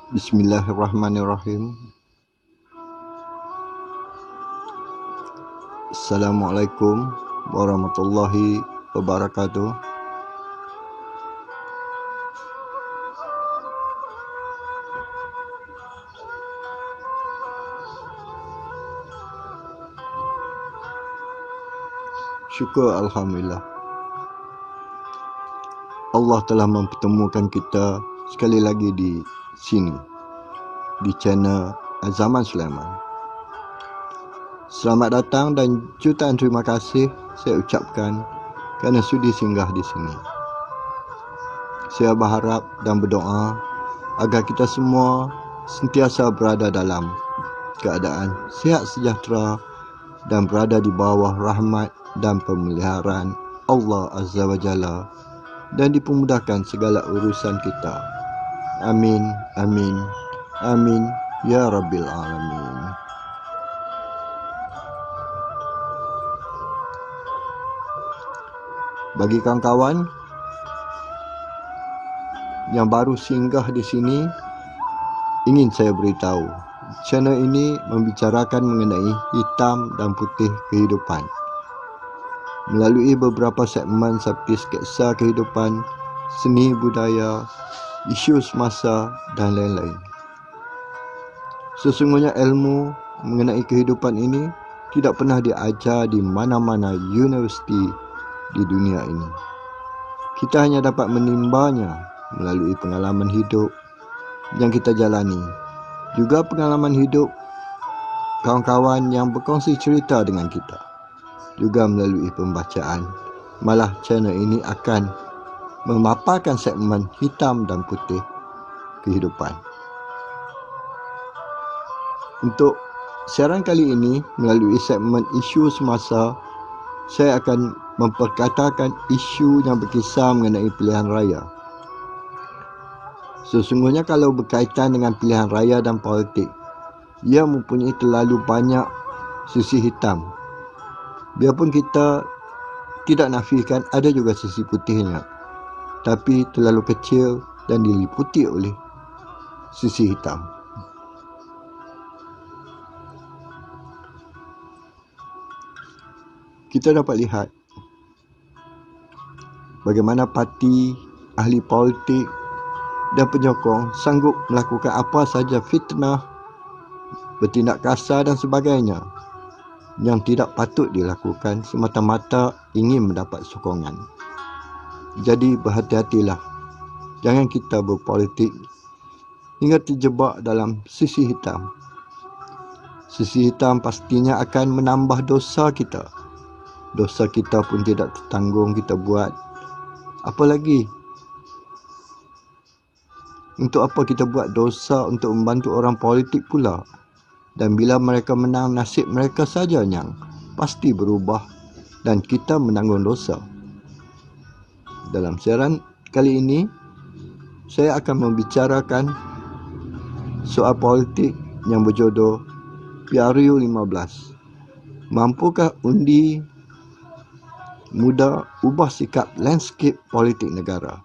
Bismillahirrahmanirrahim. Assalamualaikum warahmatullahi wabarakatuh. Syukur Alhamdulillah, Allah telah mempertemukan kita sekali lagi di sini, di channel Zaman Sulaiman. Selamat datang dan jutaan terima kasih saya ucapkan kerana sudi singgah di sini. Saya berharap dan berdoa agar kita semua sentiasa berada dalam keadaan sihat sejahtera dan berada di bawah rahmat dan pemeliharaan Allah Azza wa Jalla dan dipermudahkan segala urusan kita. Amin, amin, amin, ya Rabbil Alamin. Bagi kawan-kawan yang baru singgah di sini, ingin saya beritahu, channel ini membicarakan mengenai hitam dan putih kehidupan melalui beberapa segmen seperti sketsa kehidupan, seni budaya, isu semasa dan lain-lain. Sesungguhnya ilmu mengenai kehidupan ini tidak pernah diajar di mana-mana universiti di dunia ini. Kita hanya dapat menimbanya melalui pengalaman hidup yang kita jalani, juga pengalaman hidup kawan-kawan yang berkongsi cerita dengan kita, juga melalui pembacaan. Malah channel ini akan memaparkan segmen hitam dan putih kehidupan. Untuk siaran kali ini melalui segmen isu semasa, saya akan memperkatakan isu yang berkisar mengenai pilihan raya. Sesungguhnya kalau berkaitan dengan pilihan raya dan politik, ia mempunyai terlalu banyak sisi hitam. Biarpun kita tidak nafikan ada juga sisi putihnya, tapi terlalu kecil dan diliputi oleh sisi hitam. Kita dapat lihat bagaimana parti, ahli politik dan penyokong sanggup melakukan apa saja fitnah, bertindak kasar dan sebagainya yang tidak patut dilakukan semata-mata ingin mendapat sokongan. Jadi berhati-hatilah, jangan kita berpolitik hingga terjebak dalam sisi hitam. Sisi hitam pastinya akan menambah dosa kita. Dosa kita pun tidak tertanggung kita buat. Apalagi untuk apa kita buat dosa untuk membantu orang politik pula? Dan bila mereka menang, nasib mereka saja yang pasti berubah dan kita menanggung dosa. Dalam siaran kali ini, saya akan membicarakan soal politik yang berjodoh PRU 15. Mampukah undi muda ubah sikap landscape politik negara?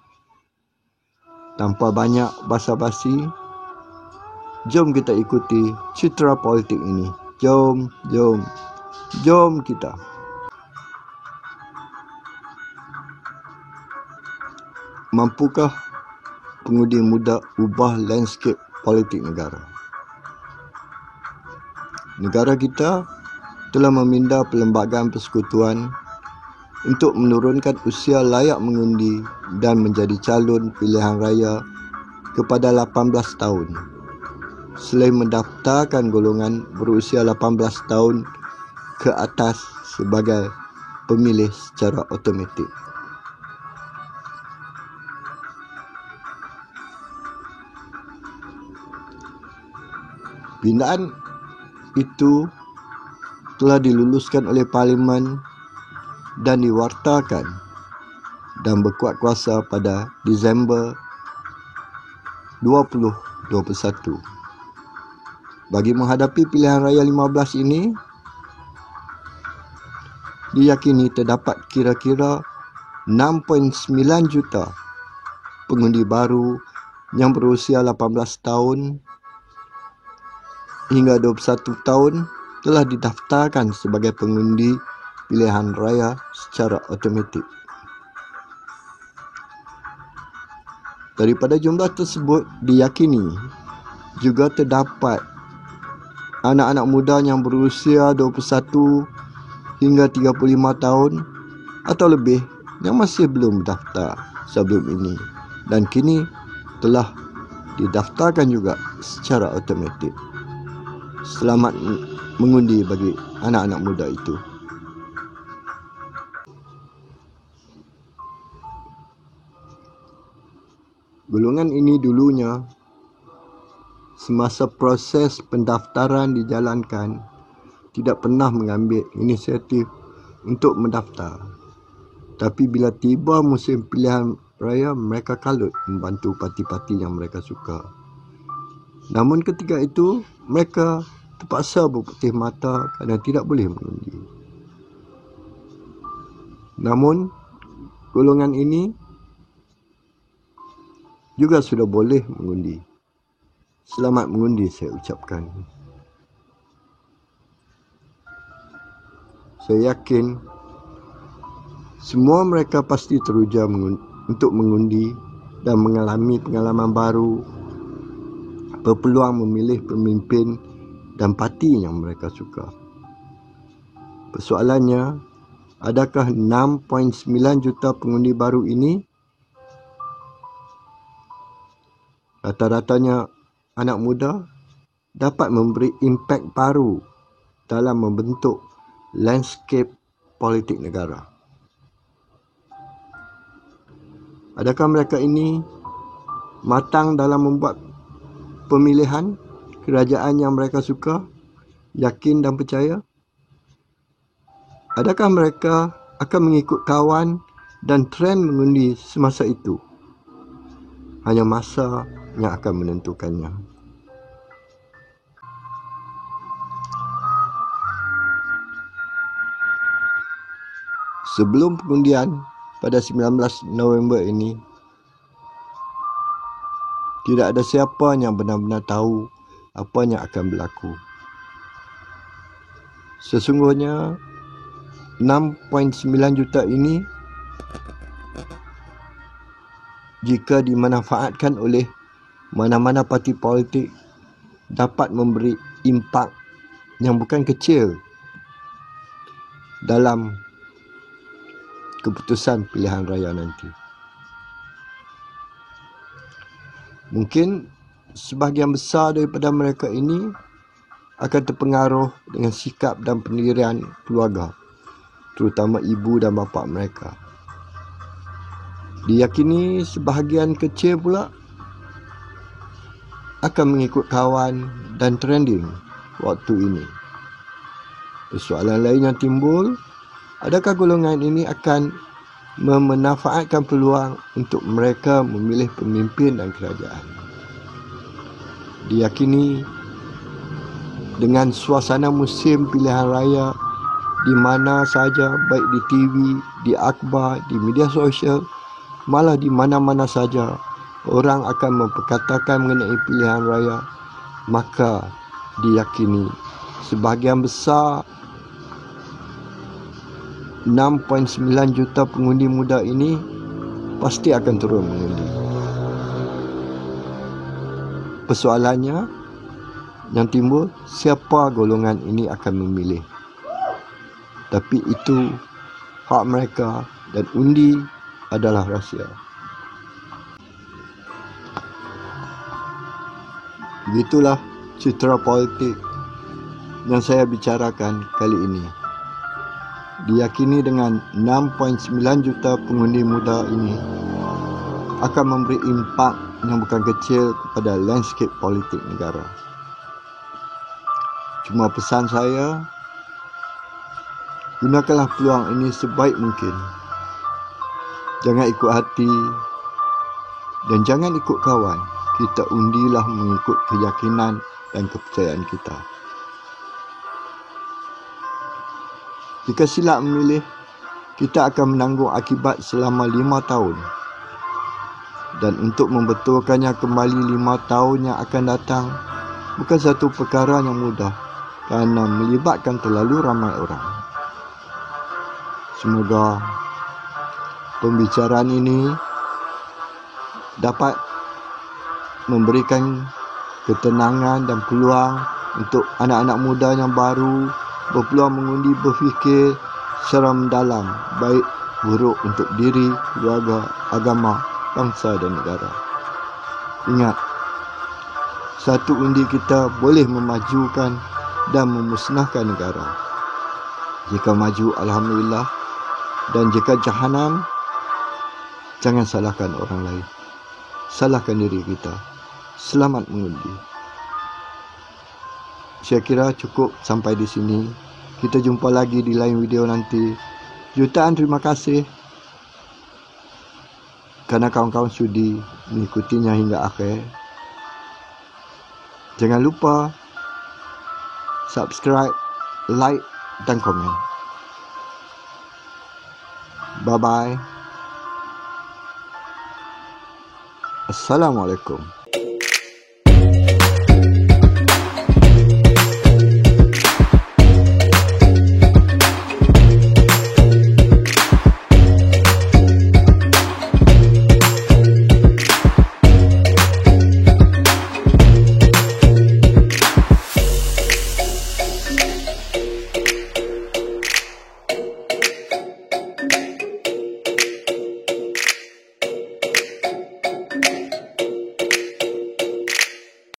Tanpa banyak basa-basi, jom kita ikuti citra politik ini. Jom kita. Mampukah pengundi muda ubah landscape politik negara? Negara kita telah meminda Perlembagaan Persekutuan untuk menurunkan usia layak mengundi dan menjadi calon pilihan raya kepada 18 tahun. Selain mendaftarkan golongan berusia 18 tahun ke atas sebagai pemilih secara automatik. Pindaan itu telah diluluskan oleh Parlimen dan diwartakan dan berkuat kuasa pada Disember 2021. Bagi menghadapi pilihan raya 15 ini, diyakini terdapat kira-kira 6.9 juta pengundi baru yang berusia 18 tahun hingga 21 tahun telah didaftarkan sebagai pengundi pilihan raya secara automatik. Daripada jumlah tersebut, diyakini juga terdapat anak-anak muda yang berusia 21 hingga 35 tahun atau lebih yang masih belum daftar sebelum ini dan kini telah didaftarkan juga secara automatik. Selamat mengundi bagi anak-anak muda itu. Golongan ini dulunya, semasa proses pendaftaran dijalankan, tidak pernah mengambil inisiatif untuk mendaftar. Tapi bila tiba musim pilihan raya, mereka kalut membantu parti-parti yang mereka suka. Namun ketika itu, mereka terpaksa berputih mata kerana tidak boleh mengundi. Namun, golongan ini juga sudah boleh mengundi. Selamat mengundi, saya ucapkan. Saya yakin semua mereka pasti teruja untuk mengundi dan mengalami pengalaman baru, berpeluang memilih pemimpin dan parti yang mereka suka. Persoalannya, adakah 6.9 juta pengundi baru ini rata-ratanya anak muda dapat memberi impak baru dalam membentuk landscape politik negara? Adakah mereka ini matang dalam membuat pemilihan kerajaan yang mereka suka, yakin dan percaya? Adakah mereka akan mengikut kawan dan trend mengundi semasa itu? Hanya masa yang akan menentukannya. Sebelum pengundian pada 19 November ini, tidak ada siapa yang benar-benar tahu apa yang akan berlaku. Sesungguhnya 6.9 juta ini jika dimanfaatkan oleh mana-mana parti politik dapat memberi impak yang bukan kecil dalam keputusan pilihan raya nanti. Mungkin sebahagian besar daripada mereka ini akan terpengaruh dengan sikap dan pendirian keluarga, terutama ibu dan bapa mereka. Diyakini sebahagian kecil pula akan mengikut kawan dan trending waktu ini. Persoalan lain yang timbul, adakah golongan ini akan memanfaatkan peluang untuk mereka memilih pemimpin dan kerajaan? Diyakini dengan suasana musim pilihan raya di mana saja, baik di TV, di akhbar, di media sosial, malah di mana-mana saja, orang akan memperkatakan mengenai pilihan raya, maka diyakini sebahagian besar 6.9 juta pengundi muda ini pasti akan turun mengundi. Persoalannya yang timbul, siapa golongan ini akan memilih? Tapi itu hak mereka dan undi adalah rahsia. Begitulah citra politik yang saya bicarakan kali ini. Diyakini dengan 6.9 juta pengundi muda ini akan memberi impak yang bukan kecil kepada landscape politik negara. Cuma pesan saya, gunakanlah peluang ini sebaik mungkin. Jangan ikut hati dan jangan ikut kawan. Kita undilah mengikut keyakinan dan kepercayaan kita. Jika silap memilih, kita akan menanggung akibat selama 5 tahun. dan untuk membetulkannya kembali 5 tahun yang akan datang bukan satu perkara yang mudah kerana melibatkan terlalu ramai orang. Semoga pembicaraan ini dapat memberikan ketenangan dan peluang untuk anak-anak muda yang baru berpeluang mengundi berfikir secara mendalam, baik buruk untuk diri, keluarga, agama, bangsa dan negara. Ingat, satu undi kita boleh memajukan dan memusnahkan negara. Jika maju, alhamdulillah, dan jika jahanam, jangan salahkan orang lain. Salahkan diri kita. Selamat mengundi. Saya kira cukup sampai di sini. Kita jumpa lagi di lain video nanti. Jutaan terima kasih kerana kawan-kawan sudi mengikutinya hingga akhir. Jangan lupa subscribe, like dan komen. Bye-bye. Assalamualaikum.